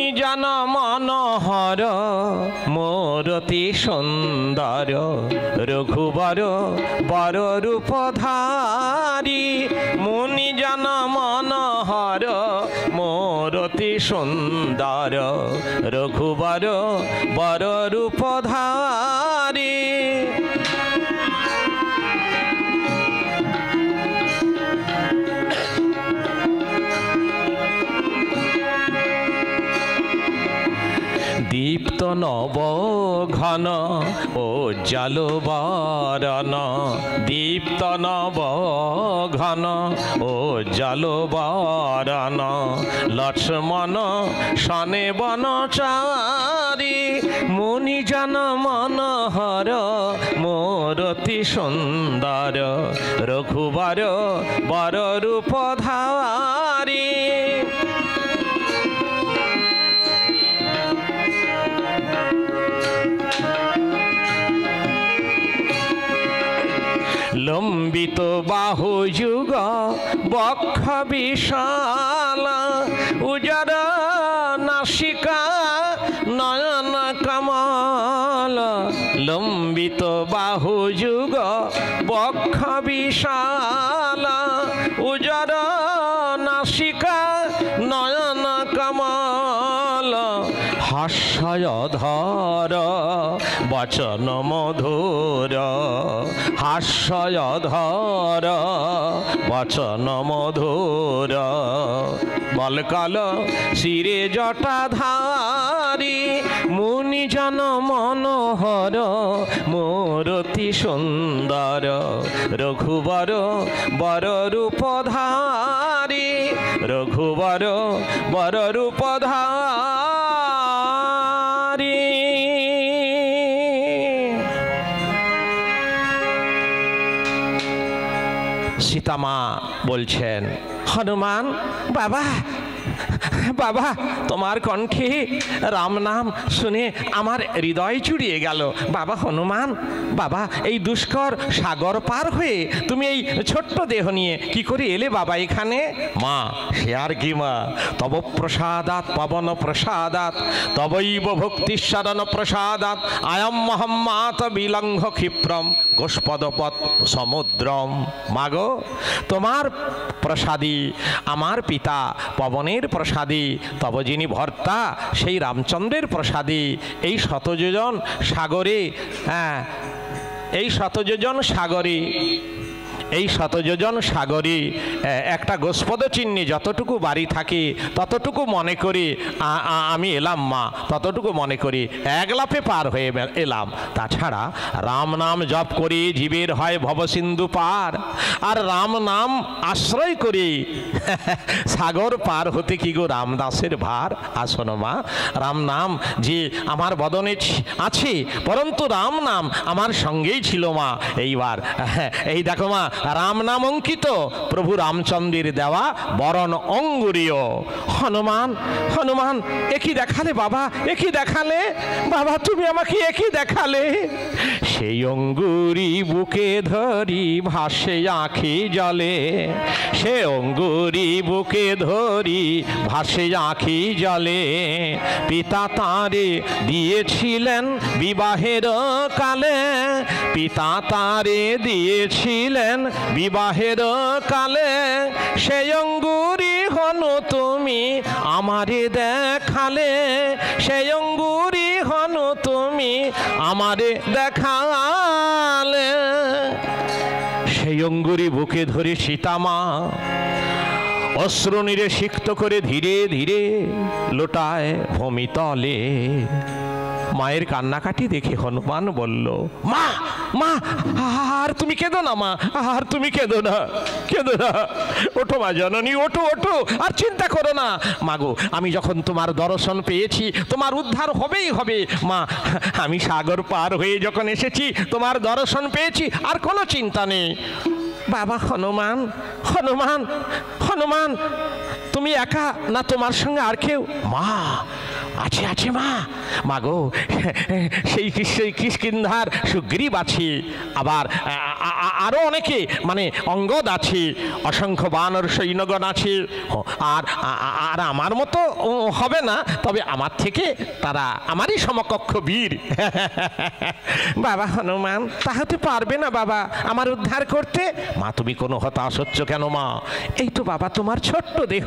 মুনি জন মনোহর মোরতি সুন্দর রঘুবর বর রূপধারী মুনি জন মনোহর মোরতি সুন্দর রঘুবর বর রূপধারী দীপ্ত নব ঘন ও জালবরণ দীপ্ত নব ঘন ও জালবরণ লক্ষ্মণ শনে বনচারী মুনিজন মনোহর মোরতি সুন্দর রঘুবর বর রূপধারী লম্বিত বাহু যুগ বক্ষ বিশাল উজর নাসিকা নয়ন কমল লম্বিত বাহু যুগ বক্ষ বিশাল উজর নাসিকা নয়ন কমল হাস্যধর বচন মধুর হাস্যধর বচন মধুর বলকাল শিরে জটাধারী মুনিজন মনোহর মোরতি সুন্দর রঘুবর বর রূপধারী রঘুবর বর রূপধারী সীতামা বলছেন হনুমান বাবা বাবা তোমার কণ্ঠে রাম নাম শুনে আমার হৃদয় জুড়িয়ে গেল বাবা হনুমান বাবা এই দুষ্কর সাগর পার হয়ে তুমি এই ছোট্ট দেহ নিয়ে কি করে এলে বাবা এখানে মা সে আর কি মা তব প্রসাদাত পবন প্রসাদাত তবৈব ভক্তিশরণ প্রসাদাত আয়ম মহম্মাত বিলঙ্ঘ ক্ষিপ্রম গোষ্পদপদ সমুদ্রম মাগো তোমার প্রসাদী আমার পিতা পবনের প্রসাদী তব যিনি ভর্তা সেই রামচন্দ্রের প্রসাদী এই শতযোজন সাগরে এই শতযোজন সাগরে এই শতযোজন সাগরে একটা গোষ্পদ চিহ্নে যতটুকু বাড়ি থাকে ততটুকু মনে করি আমি এলাম মা ততটুকু মনে করি এক লাফে পার হয়ে এলাম তাছাড়া রাম নাম জপ করে জীবের হয় ভবসিন্ধু পার আর রাম নাম আশ্রয় করে সাগর পার হতে কি গো রামদাসের ভার আসন মা রাম নাম যে আমার বদনে আছে পরন্তু রাম নাম আমার সঙ্গেই ছিল মা এইবার এই দেখো মা রাম নাম অঙ্কিত প্রভু রামচন্দ্রের দেওয়া বরণ অঙ্গুরীয় হনুমান হনুমান একই দেখালে বাবা একই দেখালে বাবা তুমি আমাকে একই দেখালে সেই অঙ্গুরি বুকে ধরি ভাসে আঁখি জলে সে অঙ্গুরি বুকে ধরি ভাসে আঁখি জলে পিতা তাঁরে দিয়েছিলেন বিবাহের কালে পিতা তাঁরে দিয়েছিলেন বিবাহের কালে সেই অঙ্গুরি হনু তুমি আমারে দেখালে সেই অঙ্গুরি হনু তুমি আমারে দেখালে সেই অঙ্গুরি বুকে ধরে সীতামা অশ্রুনীরে সিক্ত করে ধীরে ধীরে লোটায় ভূমিতলে মায়ের কান্নাকাটি দেখে হনুমান বলল মা মা আর তুমি কেঁদো না মা আর তুমি কেঁদো না ওঠো মা জননী ওঠো ওঠো আর চিন্তা করো না মাগো আমি যখন তোমার দর্শন পেয়েছি তোমার উদ্ধার হবেই হবে মা আমি সাগর পার হয়ে যখন এসেছি তোমার দর্শন পেয়েছি আর কোনো চিন্তা নেই বাবা হনুমান হনুমান হনুমান তুমি একা না তোমার সঙ্গে আর কেউ মা আছে আছে মা মাগো সেই কিষ্কিন্ধার সুগ্রীব আছে আবার আরও অনেকে মানে অঙ্গদ আছে, অসংখ্য বানর সৈন্যগণ আছে, আর আর আমার মতো হবে না, তবে আমার থেকে তারা আমারই সমকক্ষ বীর। বাবা হনুমান, তা হতে পারবে না বাবা আমার উদ্ধার করতে? মা তুমি কোনো হতাশ হচ্ছ কেন মা? এই তো বাবা তোমার ছোট্ট দেহ,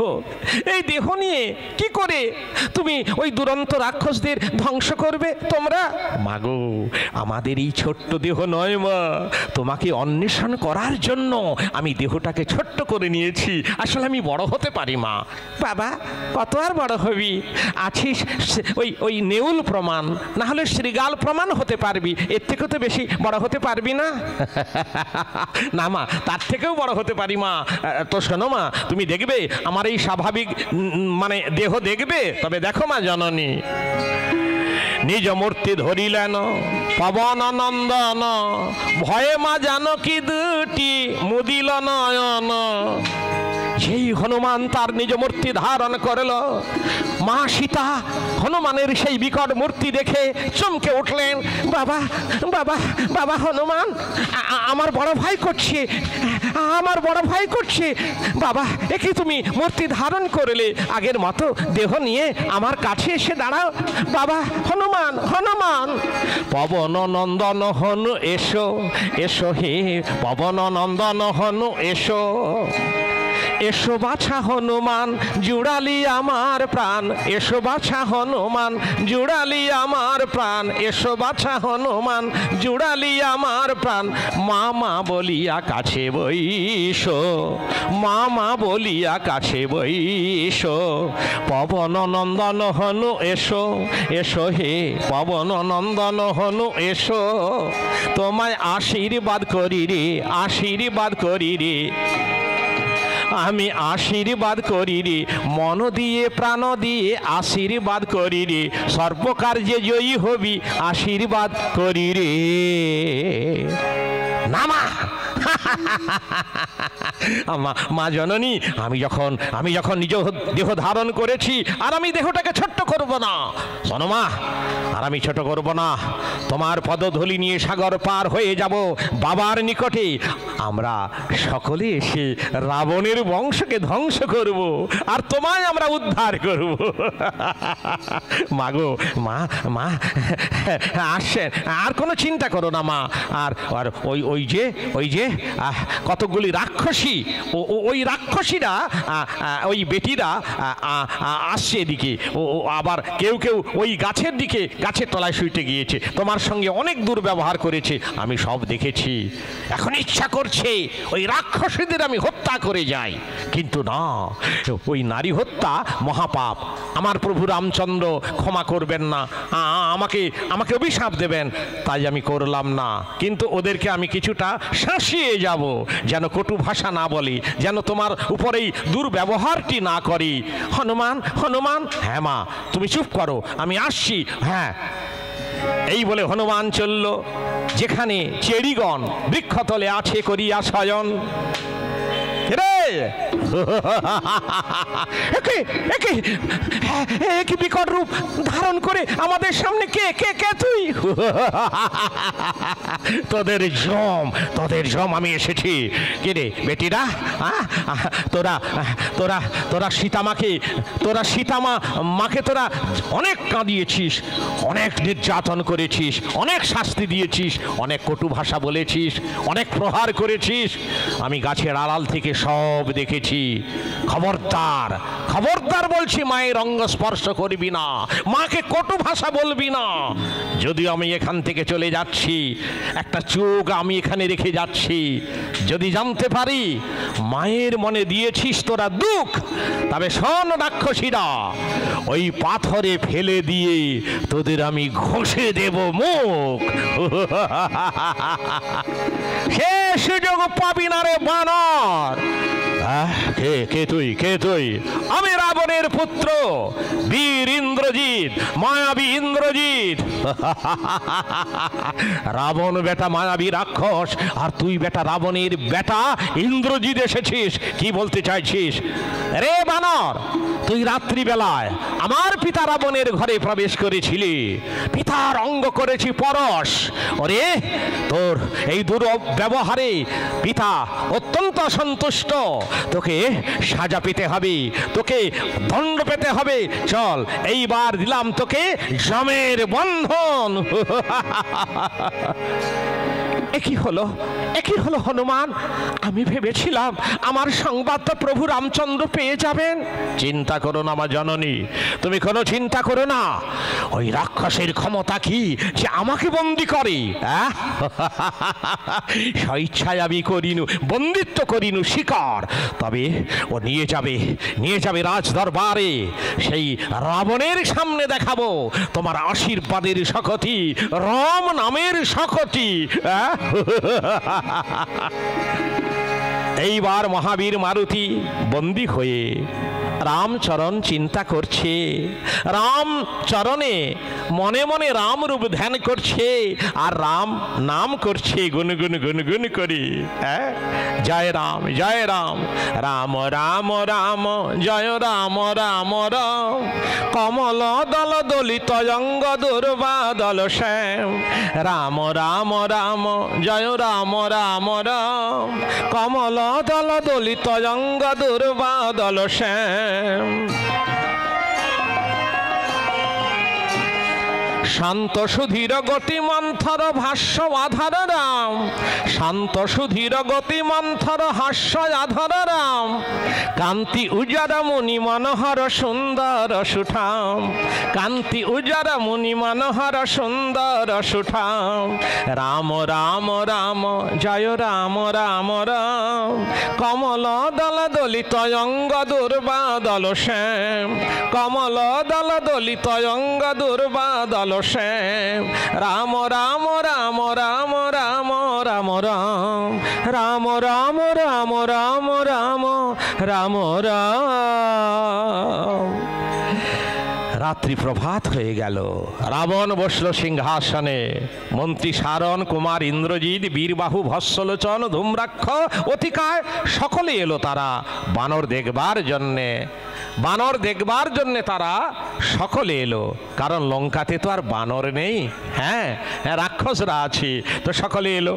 এই দেহ নিয়ে কি করে তুমি ওই দুরন্ত রাক্ষসদের ধ্বংস করবে তোমরা? মাগো, আমাদের এই ছোট্ট দেহ নয় মা, তোমাকে অন্বেষণ করার জন্য আমি দেহটাকে ছোট্ট করে নিয়েছি। আসলে আমি বড় হতে পারি মা। বাবা কত আর বড় হবি? আছিস ওই ওই নেউল প্রমাণ, না হলে শ্রীগাল প্রমাণ হতে পারবি, এর থেকেও তো বেশি বড় হতে পারবি না। না মা, তার থেকেও বড় হতে পারি মা। তো শোনো মা, তুমি দেখবে আমার এই স্বাভাবিক মানে দেহ দেখবে, তবে দেখো মা জননী, নিজ মূর্তি ধরিলেন পবন নন্দন, ভয়ে মা জানকী দুটি মুদিল নয়ন। সেই হনুমান তার নিজ মূর্তি ধারণ করল। মা সীতা হনুমানের সেই বিকট মূর্তি দেখে চমকে উঠলেন। বাবা বাবা বাবা হনুমান, আমার বড় ভাই করছে, আমার বড় ভাই করছে। বাবা একে তুমি মূর্তি ধারণ করলে, আগের মতো দেহ নিয়ে আমার কাছে এসে দাঁড়াও। বাবা হনুমান, হনুমান। পবন নন্দন হনু এসো, এসো হে পবন নন্দন হনু এসো। এসো বাছা হনুমান জুড়ালি আমার প্রাণ, এসো বাছা হনুমান জুড়ালি আমার প্রাণ, এসো বাছা হনুমান জুড়ালি আমার প্রাণ। মামা বলিয়া কাছে বইসো, মামা বলিয়া কাছে বইসো। পবন নন্দন হনু এসো, এসো হে পবন নন্দন হনু এসো। তোমায় আশীর্বাদ করি রে, আশীর্বাদ করি রে, আমি আশীর্বাদ করি রে, মন দিয়ে প্রাণ দিয়ে আশীর্বাদ করি রে। সর্বকার্যে জয়ী হবি আশীর্বাদ করি রে। নামা মা জননী, আমি যখন নিজ দেহ ধারণ করেছি, আর আমি দেহটাকে ছোট্ট করব না। শোনো মা, আর আমি ছোট করব না। তোমার পদধূলি নিয়ে সাগর পার হয়ে যাব বাবার নিকটে। আমরা সকলে এসে রাবণের বংশকে ধ্বংস করব, আর তোমায় আমরা উদ্ধার করব। মাগো মা, মা আসছেন, আর কোনো চিন্তা করো না মা। আর ওই যে কতগুলি রাক্ষসী, ওই রাক্ষসীরা, ওই বেটিরা আসছে এদিকে। ও আবার কেউ কেউ ওই গাছের দিকে, গাছের তলায় শুইতে গিয়েছে। তোমার সঙ্গে অনেক দুর্ব্যবহার করেছে, আমি সব দেখেছি। এখন ইচ্ছা করছে ওই রাক্ষসীদের আমি হত্যা করে যাই, কিন্তু না, ওই নারী হত্যা মহাপাপ। আমার প্রভু রামচন্দ্র ক্ষমা করবেন না, আমাকে অভিশাপ দেবেন, তাই আমি করলাম না। কিন্তু ওদেরকে আমি কিছুটা শাসিয়ে যাব, যেন কটু ভাষা না বলি, যেন তোমার উপরেই দুর্ব্যবহারটি না করি। হনুমান, হনুমান। হ্যাঁ মা, তুমি চুপ করো, আমি আসছি। হ্যাঁ, এই বলে হনুমান চলল যেখানে চেড়িগণ বৃক্ষতলে আছে করিয়া শয়ন। রে একে বিকট রূপ ধারণ করে আমাদের সামনে কে কে কে তুই? তোদের জম আমি এসেছি। কে রে বেটিরা? তোরা সীতামা মাকে তোরা অনেক কাঁদিয়েছিস, অনেক নির্যাতন করেছিস, অনেক শাস্তি দিয়েছিস, অনেক কটু ভাষা বলেছিস, অনেক প্রহার করেছিস। আমি গাছের আড়াল থেকে সব দেখেছি। খবরদার, খবরদার বলছি, মায়ের অঙ্গ স্পর্শ করবি না, মাকে কটু ভাষা বলবি না। যদিও আমি এখান থেকে চলে যাচ্ছি, একটা চোখ আমি এখানে রেখে যাচ্ছি, যদি জানতে পারি মায়ের মনে দিয়েছিস তোরা দুঃখ, তবে শোন রাক্ষসীরা, ওই পাথরে ফেলে দিয়ে তোদের আমি ঘষে দেব মুখ। সে সুযোগ পাবি না রে বানর। কে তুই? আমি রাবণের পুত্র বীর ইন্দ্র ইন্দ্রজিৎ, মায়াবী ইন্দ্রজিৎ। রাবণ বেটা মায়াবী রাক্ষস, আর তুই বেটা রাবণের বেটা ইন্দ্রজিৎ এসেছিস। কি বলতে চাইছিস রে বানর? তুই রাত্রিবেলায় আমার পিতা রাবণের ঘরে প্রবেশ করেছিলি, পিতার অঙ্গ করেছি পরশ। ওরে তোর এই দুর্ব্যবহারে পিতা অত্যন্ত সন্তুষ্ট, তোকে সাজা পেতে হবে, তোকে দণ্ড পেতে হবে। চল এইবার দিলাম তোকে যমের বন্ধন। একই হলো, একই হলো হনুমান। আমি ভেবেছিলাম আমার সংবাদটা প্রভু রামচন্দ্র পেয়ে যাবেন। চিন্তা করো না মা জননী, তুমি কোনো চিন্তা করো না। ওই রাক্ষসের ক্ষমতা কি যে আমাকে বন্দি করে? স্বেচ্ছায় আমি করিনু, বন্দিত্ব করিনু শিকার। তবে ও নিয়ে যাবে রাজ দরবারে। সেই রাবণের সামনে দেখাবো তোমার আশীর্বাদের শক্তি, রাম নামের শক্তি। এইবার মহাবীর মারুতি বন্দী হয়ে রামচরণ চিন্তা করছে, রাম চরণে মনে মনে রাম রূপ ধ্যান করছে, আর রাম নাম করছে গুনগুন গুনগুন করে। জয় রাম জয় রাম, রাম রাম রাম জয় রাম রাম রাম। কমল দল দলিত অঙ্গ দুর্বাদল শ্যাম, রাম রাম রাম জয় রাম রাম রাম। কমল দল দলিত অঙ্গ দুর্বাদল শ্যাম। শান্ত সুধীর গতি মন্থর ভাষ্য আধার রাম, শান্ত সুধীর গতি মন্থর হাস্য আধার রাম। কান্তি উজার মুনি মনোহর সুন্দর সুঠাম, কান্তি উজার মুনি মনোহর সুন্দর সুঠাম। রাম রাম রাম জয় রাম রাম রাম। কমল দল দলিত অঙ্গ দুর্বাদল শ্যাম, কমল দল দলিত অঙ্গ দুর্বাদল শ্যাম। রাম রাম রাম রাম রাম রাম রাম, রাম রাম রাম রাম রাম রাম রাম। রাত্রি প্রভাত হয়ে গেল, রাবণ বসল সিংহাসনে। মন্ত্রী সারণ, কুমার ইন্দ্রজিৎ, বীরবাহু, ভস্যলোচন, ধূম্রাক্ষ, অতিকায় সকলে এলো তারা বানর দেখবার জন্যে। বানর দেখবার জন্যে তারা সকলে এলো, কারণ লঙ্কাতে তো আর বানর নেই, হ্যাঁ রাক্ষসরা আছে, তো সকলে এলো।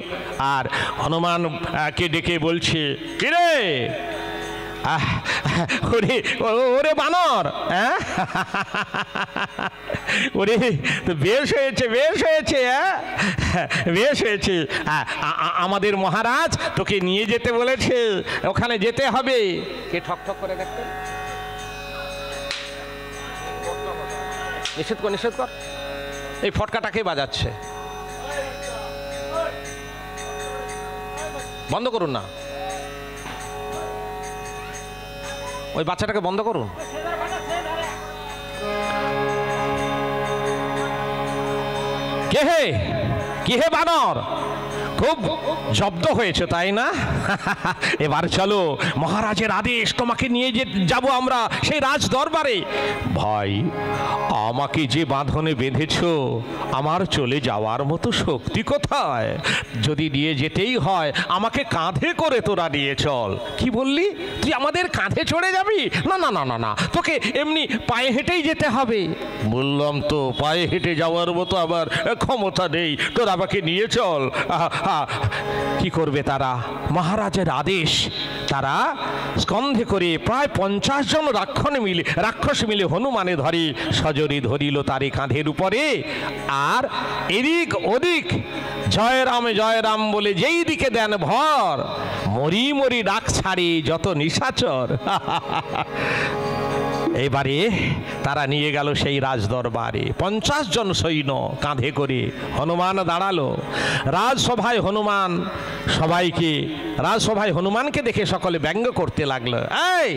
আর হনুমানকে ডেকে বলছে, কিরে ওরে ওরে বানর, হ্যাঁ ওরে বেশ হয়েছে বেশ হয়েছে, বেশ হয়েছে। আমাদের মহারাজ তোকে নিয়ে যেতে বলেছে, ওখানে যেতে হবে। কে ঠক ঠক করে দেখতে, নিষেধ কর নিষেধ কর। এই ফটকাটাকে বাজাচ্ছে, বন্ধ করুন না, ওই বাচ্চাটাকে বন্ধ করুন। কে হে, কি হে বানর, খুব জব্দ হয়েছে তাই না? এবার চলো, মহারাজের আদেশ, তোমাকে নিয়ে যাব আমরা সেই রাজ দরবারে। ভাই, আমাকে যে বাঁধনে বেঁধেছ, আমার চলে যাওয়ার মতো শক্তি কোথায়? যদি নিয়ে যেতেই হয় আমাকে কাঁধে করে তোরা নিয়ে চল। কি বললি, তুই আমাদের কাঁধে চড়ে যাবি? না না না না না, তোকে এমনি পায়ে হেঁটেই যেতে হবে। বললাম তো পায়ে হেঁটে যাওয়ার মতো আবার ক্ষমতা নেই, তোরা আমাকে নিয়ে চল। কি করবে তারা? মহারাজের আদেশ, তারা স্কন্ধে করে প্রায় 50 জন রাক্ষস মিলে হনুমানে ধরে সজরে ধরিল তারে কাঁধের উপরে। আর এদিক ওদিক জয় রাম বলে যেই দিকে দেন ভর, মরি মরি ডাক ছাড়ে যত নিশাচর। এবারে তারা নিয়ে গেল সেই রাজদরবারে। 50 জন সৈন্য কাঁধে করে হনুমান দাঁড়ালো রাজসভায়। রাজসভায় হনুমানকে দেখে সকলে ব্যঙ্গ করতে লাগলো, এই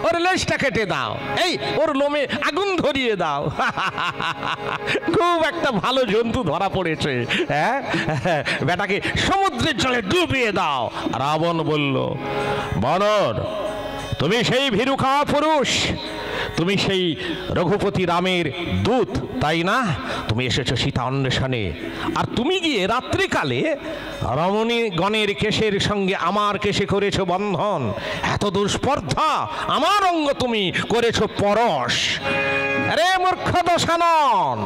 ওর লেজটা কেটে দাও, এই ওর লোমে আগুন ধরিয়ে দাও। খুব একটা ভালো জন্তু ধরা পড়েছে, হ্যাঁ বেটাকে সমুদ্রের জলে ডুবিয়ে দাও। রাবণ বলল, বানর, তুমি সেই ভীরুখা পুরুষ, তুমি সেই রঘুপতি রামের দূত, তাই না? তুমি এসেছো সীতা অন্বেষণে, আর তুমি গিয়ে রাত্রিকালে রমণীগণের কেশের সঙ্গে আমার কেশে করেছো বন্ধন। এত দুষ্পর্ধা, আমার অঙ্গ তুমি করেছো পরশ। আরে মূর্খ দশানন,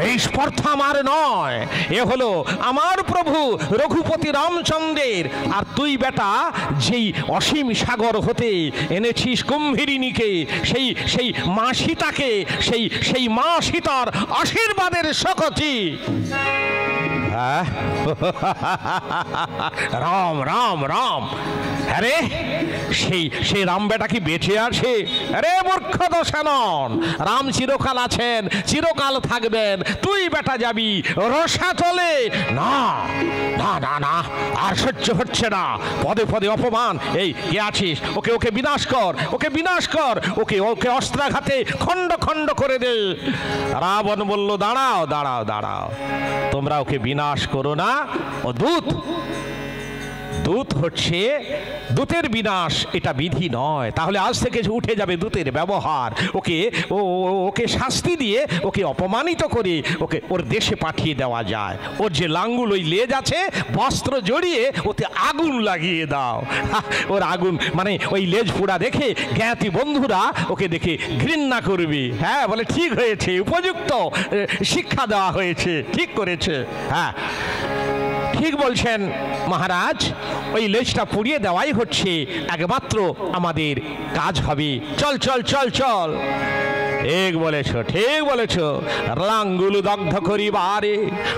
এই স্পর্ধা আমার নয়, এ হলো আমার প্রভু রঘুপতি রামচন্দ্রের। আর তুই বেটা যেই অসীম সাগর হতে এনেছিস কুম্ভীরিণীকে, সেই মা সীতাকে, সেই মা সীতার আশীর্বাদের শকতি। রাম রাম রাম, আরে সেই রাম বেটা কি বেঁচে আছে? আরে মূর্খ দশানন, রাম চিরকাল আছেন, চিরকাল থাকবেন, তুই বেটা যাবি রসাতলে? না না না না, আর সহ্য হচ্ছে না, পদে পদে অপমান। এই কে আছিস? ওকে বিনাশ কর, ওকে বিনাশ কর, ওকে অস্ত্রাঘাতে খণ্ড খণ্ড করে দে। রাবণ বলল, দাঁড়াও দাঁড়াও দাঁড়াও, তোমরা ওকে বিনাশ করো না, ও দূত। দূত হচ্ছে, দূতের বিনাশ এটা বিধি নয়। তাহলে আজ থেকে উঠে যাবে দূতের ব্যবহার। ওকে শাস্তি দিয়ে, ওকে অপমানিত করে ওর দেশে পাঠিয়ে দেওয়া যায়। ওর যে লাঙ্গুল, ওই লেজ আছে, বস্ত্র জড়িয়ে ওতে আগুন লাগিয়ে দাও। ওর আগুন মানে ওই লেজ পোড়া দেখে জ্ঞাতি বন্ধুরা ওকে দেখে ঘৃণা করবে। হ্যাঁ, বলে ঠিক হয়েছে, উপযুক্ত শিক্ষা দেওয়া হয়েছে, ঠিক করেছে। হ্যাঁ, ঠিক বলছেন মহারাজ, ওই লেজটা পুড়িয়ে দেওয়াই হচ্ছে একমাত্র আমাদের কাজ হবে। চল চল চল চল। ঠিক বলেছ, ঠিক বলেছ। লাঙ্গুল দগ্ধ করিবারে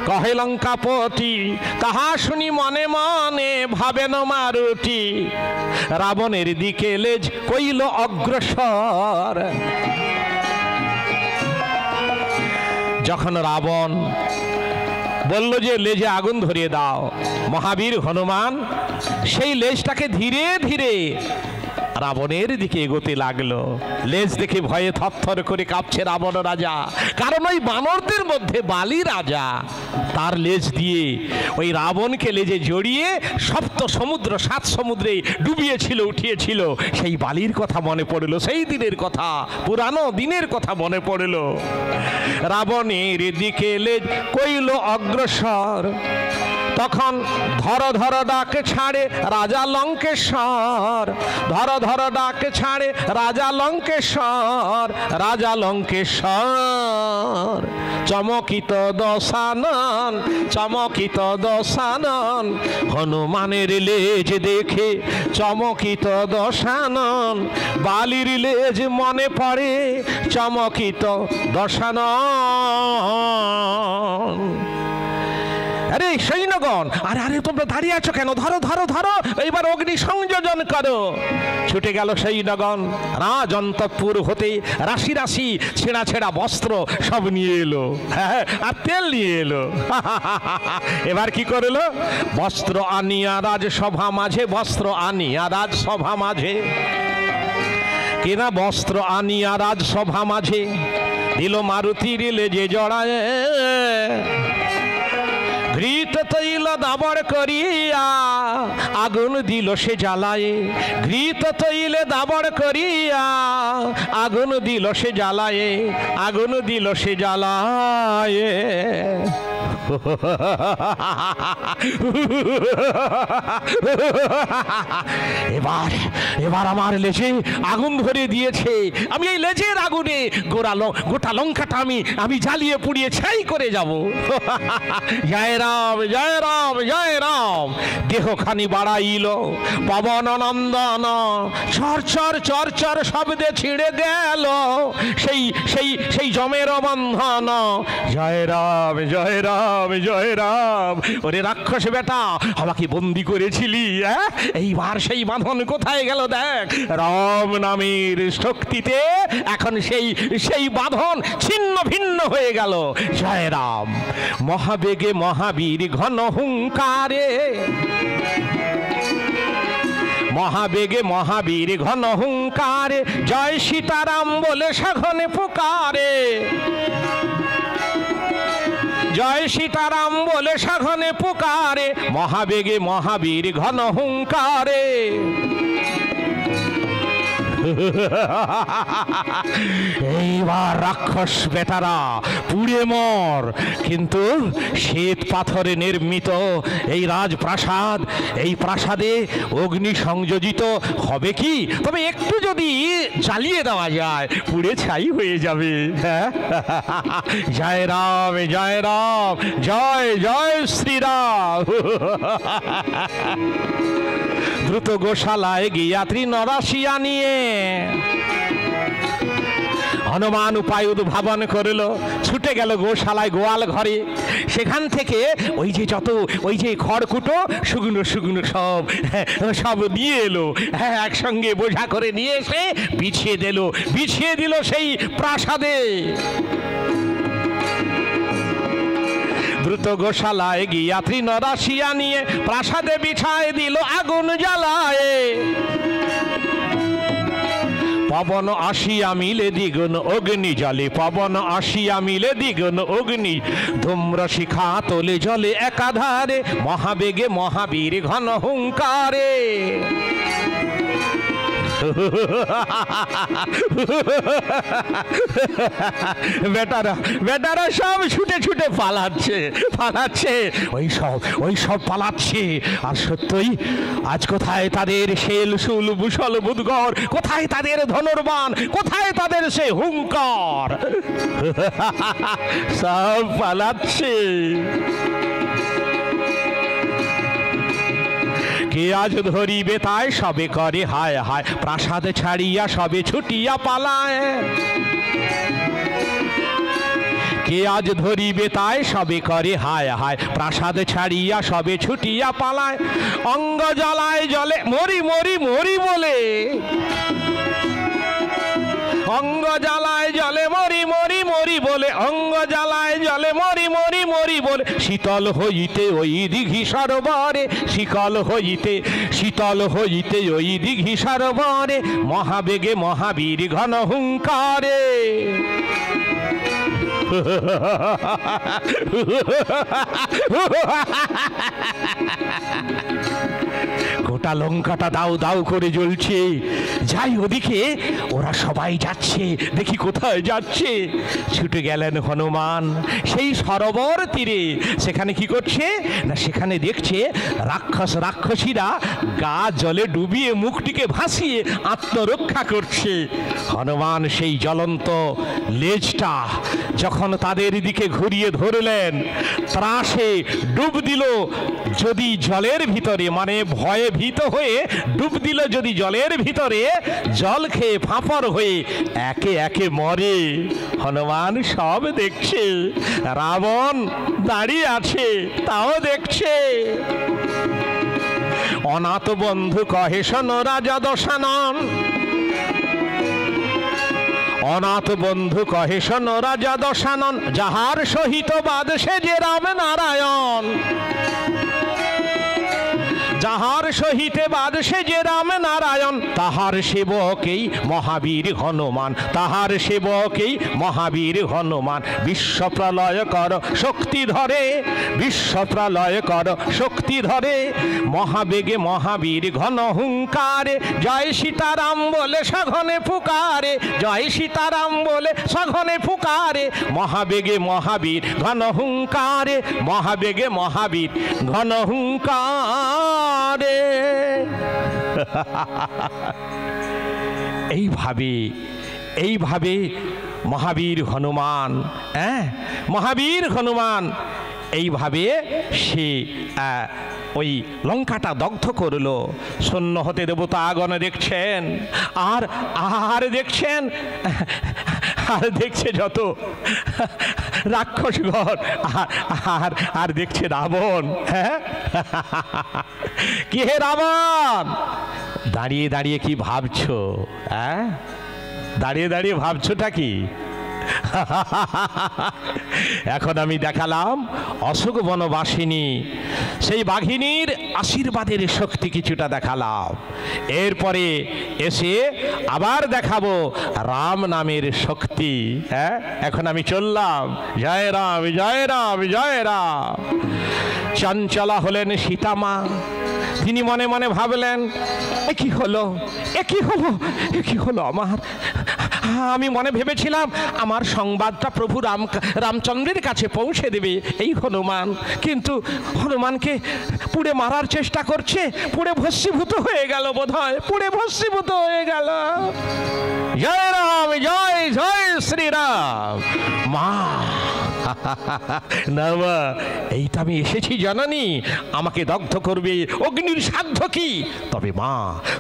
কহে লঙ্কাপতি, তাহা শুনি মনে মনে ভাবেন মারুতি। রাবণের দিকে লেজ কইল অগ্রসর। যখন রাবণ বলল যে লেজে আগুন ধরিয়ে দাও, মহাবীর হনুমান সেই লেজটাকে ধীরে ধীরে রাবণের দিকে এগোতে লাগলো। লেজ দেখে ভয়ে থরথর করে কাঁপছে রাবণ রাজা, কারণ ওই বানরদের মধ্যে বালি রাজা তার লেজ দিয়ে ওই রাবণকে লেজে জড়িয়ে সপ্ত সমুদ্র, 7 সমুদ্রে ডুবিয়েছিল, উঠিয়েছিল। সেই বালির কথা মনে পড়লো, সেই দিনের কথা, পুরানো দিনের কথা মনে পড়লো। রাবণের দিকে লেজ কইল অগ্রসর। তখন ধর ধর ডাকে ছাড়ে রাজা লঙ্কেশ্বর, ধর ধর ডাকে ছাড়ে রাজা লঙ্কেশ্বর, রাজা লঙ্কেশ্বর। চমকিত দশানন, চমকিত দশানন, হনুমানের লেজ দেখে চমকিত দশানন। বালির লেজ মনে পড়ে চমকিত দশানন। আরে সৈন্যগণ, আরে আরে তোমরা দাঁড়িয়ে আছো কেন? ধরো ধরো ধরো, এইবার অগ্নি সংযোজন করো। ছুটে গেল সৈন্যগণ, রাজ অন্তঃপুর হতে রাশি রাশি ছেঁড়া ছেঁড়া বস্ত্র সব নিয়ে এলো, হ্যাঁ, আর তেল নিয়ে এলো। এবার কি করলো? বস্ত্র আনিয়া রাজসভা মাঝে, বস্ত্র আনিয়া রাজসভা মাঝে, কেনা বস্ত্র আনিয়া রাজসভা মাঝে দিল মারুতির লেজে জড়ায়। ঘৃত তৈল দাবড় করিয়া আগুন দিল সে জ্বালায়ে, ঘৃত তৈলে দাবড় করিয়া আগুন দিল সে জ্বালায়ে, আগুন দিল সে জ্বালায়ে। এবার আমার লেজে আগুন ধরে দিয়েছে। আমি এই লেজের আগুনে গোটা লঙ্কাটা আমি জ্বালিয়ে পুড়িয়ে ছাই করে যাব। জয় রাম জয় রাম জয় রাম। দেহখানি বাড়াইল পবন নন্দন, চরচর চরচর শব্দে ছিঁড়ে গেল সেই জমের বন্ধন। জয় রাম জয় রাম জয় রাম। ওরে রাক্ষস বেটা, আমাকে বন্দি করেছিলি, এইবার সেই বাঁধন কোথায় গেল দেখ। রাম নামের শক্তিতে এখন সেই বাঁধন ছিন্ন ভিন্ন হয়ে গেল। জয় রাম। মহাবেগে মহাবীর ঘন হুঙ্কারে, মহাবেগে মহাবীর ঘন হুঙ্কারে, জয় সীতারাম বলে সাঘনে পুকারে, জয় সীতারাম বলে সাঘনে পুকারে। মহাবেগে মহাবীর ঘন হুঙ্কারে। এইবার রাক্ষস বেটারা পুড়ে মর। কিন্তু শ্বেত পাথরে নির্মিত এই রাজপ্রাসাদ, এই প্রাসাদে অগ্নি সংযোজিত হবে কি? তবে একটু যদি জ্বালিয়ে দেওয়া যায় পুড়ে ছাই হয়ে যাবে। জয় রাম, জয় রাম, জয় জয় শ্রীরাম। দ্রুত গোশালায় গিয়া তৃণরাশিয়া নিয়ে হনুমান উপায় উদ্ভাবন করল, ছুটে গেল গোশালায়, গোয়াল ঘরে। সেখান থেকে ওই যে খড়কুটো শুকনো শুকনো সব নিয়ে এলো, একসঙ্গে বোঝা করে নিয়ে এসে বিছিয়ে দিল সেই প্রাসাদে। দ্রুত গোশালায় গিয়া তৃণরাশিয়া নিয়ে প্রাসাদে বিছায় দিল আগুন জ্বালায়। পবন আসিয়া মিলে দ্বিগুণ অগ্নি জলে, পবন আসিয়া মিলে দ্বিগুণ অগ্নি, ধূম্র শিখা তোলে জলে একাধারে, মহাবেগে মহাবীর ঘন হুঙ্কারে। বেটারা সব ছুটে ছুটে পালাচ্ছে, ওই সব পালাচ্ছে। আর সত্যই আজ কোথায় তাদের শেল শুল বুসল বুদগর, কোথায় তাদের ধনুর্বাণ, কোথায় তাদের সে হুঙ্কার? সব পালাচ্ছে। কে আজ ধরিবে তাই সবে করে হায় হায়, প্রাসাদ ছাড়িয়া সবে ছুটিয়া পালায়। কে আজ ধরিবে তাই সবে করে হায় হায়, প্রাসাদ ছাড়িয়া সবে ছুটিয়া পালায়। অঙ্গ জ্বালায় জলে মরি মরি মরি বলে, অঙ্গ জ্বালায় জলে মরি মরি মরি বলে, অঙ্গ জ্বালায় জলে মরি মরি মরি বলে, শীতল হইতে ওই দিঘি সরোবরে, শীতল হইতে ওই দিঘি সরোবরে, মহাবেগে মহাবীর ঘন হুঙ্কারে। গোটা লঙ্কাটা দাউ দাউ করে জ্বলছে। যাই ওদিকে, ওরা সবাই যাচ্ছে, দেখি কোথায় যাচ্ছে। ছুটে গেলেন হনুমান সেই সরোবর তীরে। সেখানে কি করছে না, সেখানে দেখছে রাক্ষসীরা গা জলে ডুবিয়ে মুখটিকে ভাসিয়ে আত্মরক্ষা করছে। হনুমান সেই জ্বলন্ত লেজটা যখন তাদের দিকে ঘুরিয়ে ধরলেন, ত্রাসে ডুব দিল যদি জলের ভিতরে, মানে ভয়ে ভীত হয়ে ডুব দিল যদি জলের ভিতরে, জল খেয়ে ফাঁপড় হয়ে একে একে মরে। হনুমান সব দেখছে, রাবণ দাঁড়িয়ে আছে তাও দেখছে। অনাথ বন্ধু কহে শোনো রাজা দশানন, অনাথ বন্ধু কহে শোনো রাজা দশানন, যাহার সহিত বাদ সে যে রাম নারায়ণ, যাহার সহিতে বাদ সে যে রাম নারায়ণ, তাহার সেবকেই মহাবীর হনুমান, তাহার সেবকেই মহাবীর হনুমান। বিশ্ব প্রলয় কর শক্তি ধরে, বিশ্ব প্রলয় কর শক্তি ধরে, মহাবেগে মহাবীর ঘন হুঙ্কারে। জয় সীতারাম বলে সঘনে পুকারে, জয় সীতারাম বলে সঘনে পুকারে, মহাবেগে মহাবীর ঘন হুঙ্কারে, মহাবেগে মহাবীর ঘন হুঙ্কার। এইভাবে মহাবীর হনুমান, মহাবীর হনুমান এইভাবে সে ওই লঙ্কাটা দগ্ধ করলো। সৈন্য হতে দেবতা আগনে দেখছেন, আর দেখছেন, আর দেখছে যত রাক্ষসগণ, আর দেখছে রাবণ। কি হে রাবণ, দাঁড়িয়ে দাঁড়িয়ে কি ভাবছো? দাঁড়িয়ে দাঁড়িয়ে ভাবছোটা কি? এখন আমি দেখালাম অশোক বনবাসিনী, সেই বাঘিনীর আশীর্বাদের শক্তি কিছুটা দেখালাম। এরপরে এসে আবার দেখাবো রাম নামের শক্তি। এখন আমি চললাম। জয় রাম, জয় রাম, জয় রাম। চঞ্চলা হলেন সীতামা, তিনি মনে মনে ভাবলেন, এ কি হলো, এ কি হলো, এ কি হলো আমার? আমি মনে ভেবেছিলাম আমার সংবাদটা প্রভু রামচন্দ্রের কাছে পৌঁছে দেবে এই হনুমান, কিন্তু হনুমানকে পুড়ে মারার চেষ্টা করছে, পুড়ে ভস্মীভূত হয়ে গেল, বোধহয় পুড়ে ভস্মীভূত হয়ে গেল। জয় রাম, জয় জয় শ্রীরাম। মা, না মা, এই তো আমি এসেছি জননী, আমাকে দগ্ধ করবে, অগ্নির সাধ্য কি? তবে মা,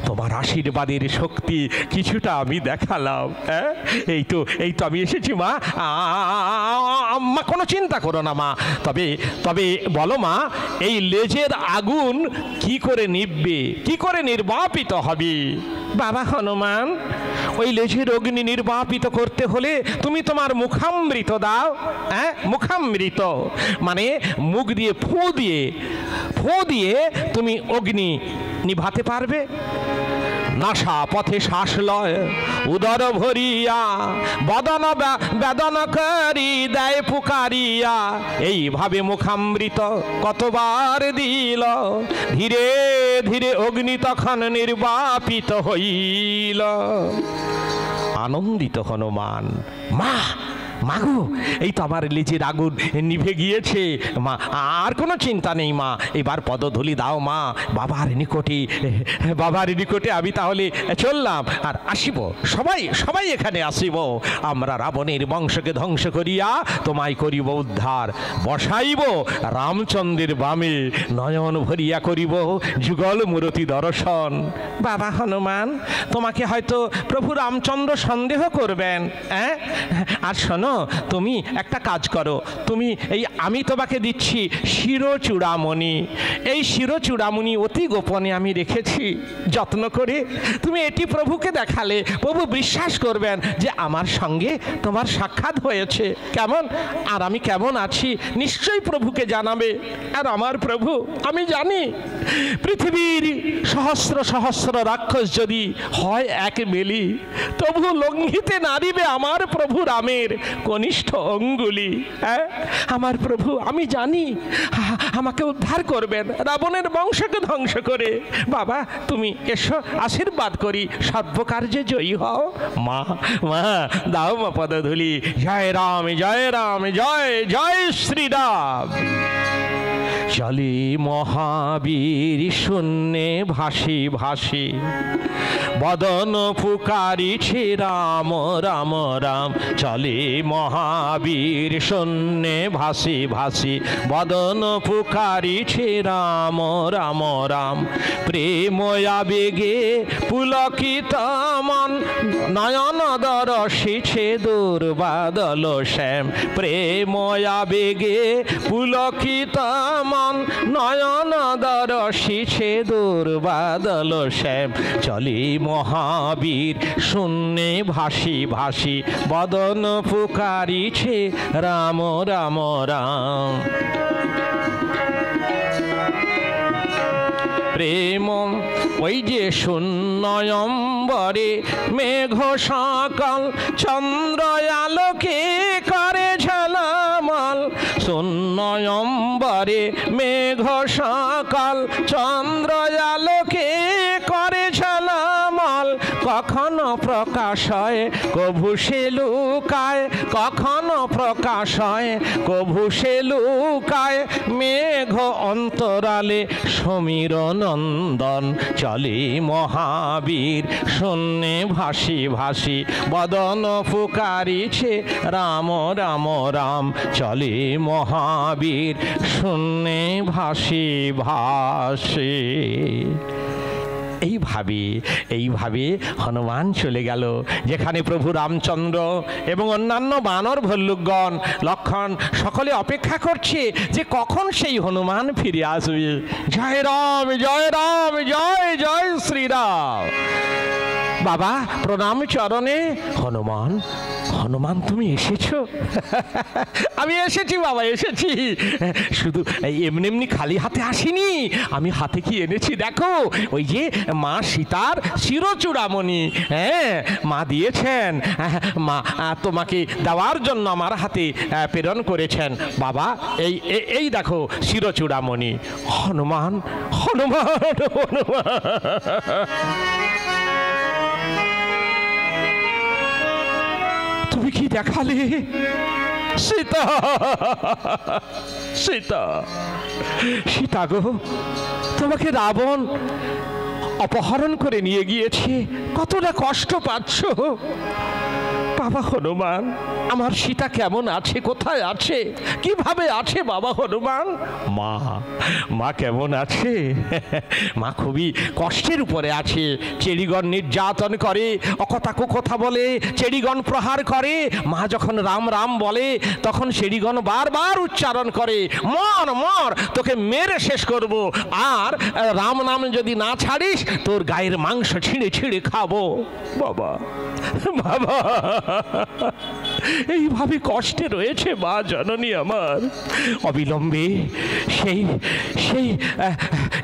তোমার আশীর্বাদের শক্তি কিছুটা আমি দেখালাম। হ্যাঁ, এই তো আমি এসেছি মা। মা কোনো চিন্তা করো না মা। তবে বলো মা, এই লেজের আগুন কি করে নিববে, কি করে নির্বাপিত হবে? বাবা হনুমান, ওই লেজের অগ্নি নির্বাপিত করতে হলে তুমি তোমার মুখামৃত দাও। হ্যাঁ, মুখামৃত মানে মুখ দিয়ে ফু দিয়ে তুমি অগ্নি নিভাতে পারবে। নাসা পথে শ্বাস লয়, উদর ভরিয়া বদন বেদন করি দেয় পুকারিয়া। এইভাবে মুখামৃত কতবার দিল, ধীরে ধীরে অগ্নি তখন নির্বাপিত হইল। আনন্দিত হনুমান, মা, মাগো, এই তো আমার লেজের আগুন নিভে গিয়েছে মা, আর কোনো চিন্তা নেই মা। এবার পদধূলি দাও মা বাবার নিকটে আমি তাহলে চললাম, আর আসিব, সবাই এখানে আসিব। আমরা রাবণের বংশকে ধ্বংস করিয়া তোমায় করিব উদ্ধার, বসাইব রামচন্দ্রের বামে, নয়ন ভরিয়া করিব যুগল মূরতি দর্শন। বাবা হনুমান, তোমাকে হয়তো প্রভু রামচন্দ্র সন্দেহ করবেন। হ্যাঁ, আর শোনো, তুমি একটা কাজ করো, আমি তোমাকে দিচ্ছি শিরচূড়ামণি। এই শিরচূড়ামণি অতি গোপনে আমি রেখেছি যত্ন করে। তুমি এটি প্রভুকে দেখালে প্রভু বিশ্বাস করবেন যে আমার সঙ্গে তোমার সাক্ষাৎ হয়েছে। কেমন, আর আমি কেমন আছি নিশ্চয়ই প্রভুকে জানাবে। আর আমার প্রভু, আমি জানি পৃথিবীর সহস্র সহস্র রাক্ষস যদি হয় এক মেলি, তবু লঙ্ঘিতে নারিবে আমার প্রভু রামের কনিষ্ঠ অঙ্গুলি। হ্যাঁ, আমার প্রভু, আমি জানি আমাকে উদ্ধার করবেন রাবণের বংশকে ধ্বংস করে। বাবা, তুমি এসো, আশীর্বাদ করি, সর্বকার্যে জয়ী হও। মা, দাও মা পদধূলি। জয় রাম, জয় রাম, জয় জয় শ্রীরাম। চলে মহাবীর শূন্যে ভাসি ভাসি, বদন পুকারিছে রাম রাম রাম। চলে মহাবীর শূন্যে ভাসি ভাসি, বদন পুকারিছে রাম রাম রাম। প্রেম আবেগে পুলকিত মন, নয়ন দর্শিছে দুর্বাদল শ্যাম। প্রেম আবেগে পুলকিত মন, নয়ন দর্শিছে দুর্বাদল শ্যাম। চলে মহাবীর শূন্যে ভাসি ভাসি, বদন পুকারিছে রাম রাম রাম। প্রেম ওই যে শূন্যম্বরে মেঘ সকাল, চন্দ্র আলোকে করে ঝলমল। শূন্যম্বরে মেঘ সকাল, চন্দ্র আলোকে করে ঝলমল। কখনো প্রকাশ হয় কভু সে লুকায়, কখনো প্রকাশ হয় কভু সে লুকায়। মেঘ অন্তরালে সমীর নন্দন, চলে মহাবীর শূন্যে ভাসি ভাসি, বদন পুকারিছে রাম রাম রাম। চলে মহাবীর শূন্যে ভাসি ভাসি। এইভাবে হনুমান চলে গেল যেখানে প্রভু রামচন্দ্র এবং অন্যান্য বানর ভল্লুকগণ লক্ষণ সকলে অপেক্ষা করছে যে কখন সেই হনুমান ফিরে আসবে। জয় রাম, জয় রাম, জয় জয় শ্রীরাম। বাবা প্রণাম চরণে। হনুমান হনুমান তুমি এসেছো? আমি এসেছি বাবা, এসেছি। শুধু এমনি এমনি খালি হাতে আসিনি, আমি হাতে কি এনেছি দেখো, ওই যে মা সীতার শিরচূড়ামণি। হ্যাঁ, মা দিয়েছেন, মা তোমাকে দেওয়ার জন্য আমার হাতে প্রেরণ করেছেন বাবা। এই দেখো শিরচূড়ামণি। হনুমান, হনুমান, হনুমান, তুমি কি দেখালে? সীতা, সীতা, সীতা গো, তোমাকে রাবণ অপহরণ করে নিয়ে গিয়েছে, কতটা কষ্ট পাচ্ছ বাবা হনুমান। আমার সীতা কেমন আছে, কোথায় আছে, কিভাবে আছে বাবা হনুমান? মা, মা কেমন আছে? মা খুবই কষ্টের উপরে আছে। চেড়িগণ নির্যাতন করে, অকথা কুকথা বলে, চেড়িগণ প্রহার করে। মা যখন রাম রাম বলে তখন চেড়িগণ বারবার উচ্চারণ করে, মর মর, তোকে মেরে শেষ করব, আর রাম নাম যদি না ছাড়িস তোর গায়ের মাংস ছিঁড়ে ছিঁড়ে খাবো। বাবা, বাবা, এইভাবে কষ্টে রয়েছে মা জননী আমার। অবিলম্বে সেই সেই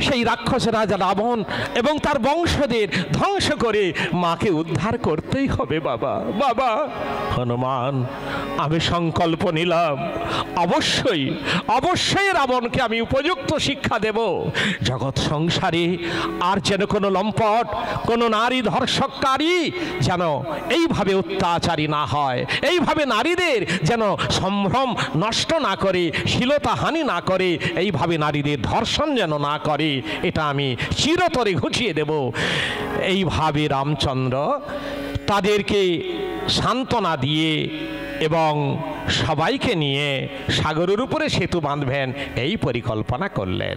সেই রাক্ষস রাজা রাবণ এবং তার বংশদের ধ্বংস করে মাকে উদ্ধার করতেই হবে বাবা। বাবা হনুমান, আমি সংকল্প নিলাম, অবশ্যই অবশ্যই রাবণকে আমি উপযুক্ত শিক্ষা দেব। জগৎ সংসারে আর যেন কোনো লম্পট, কোনো নারী ধর্ষককারী যেন এইভাবে অত্যাচারী না হয়, এইভাবে নারীদের যেন সম্ভ্রম নষ্ট না করে, শ্লীলতাহানি না করে, এইভাবে নারীদের ধর্ষণ যেন না করে, এটা আমি চিরতরে ঘুচিয়ে দেব। এইভাবে রামচন্দ্র তাদেরকে সান্ত্বনা দিয়ে এবং সবাইকে নিয়ে সাগরের উপরে সেতু বাঁধবেন এই পরিকল্পনা করলেন।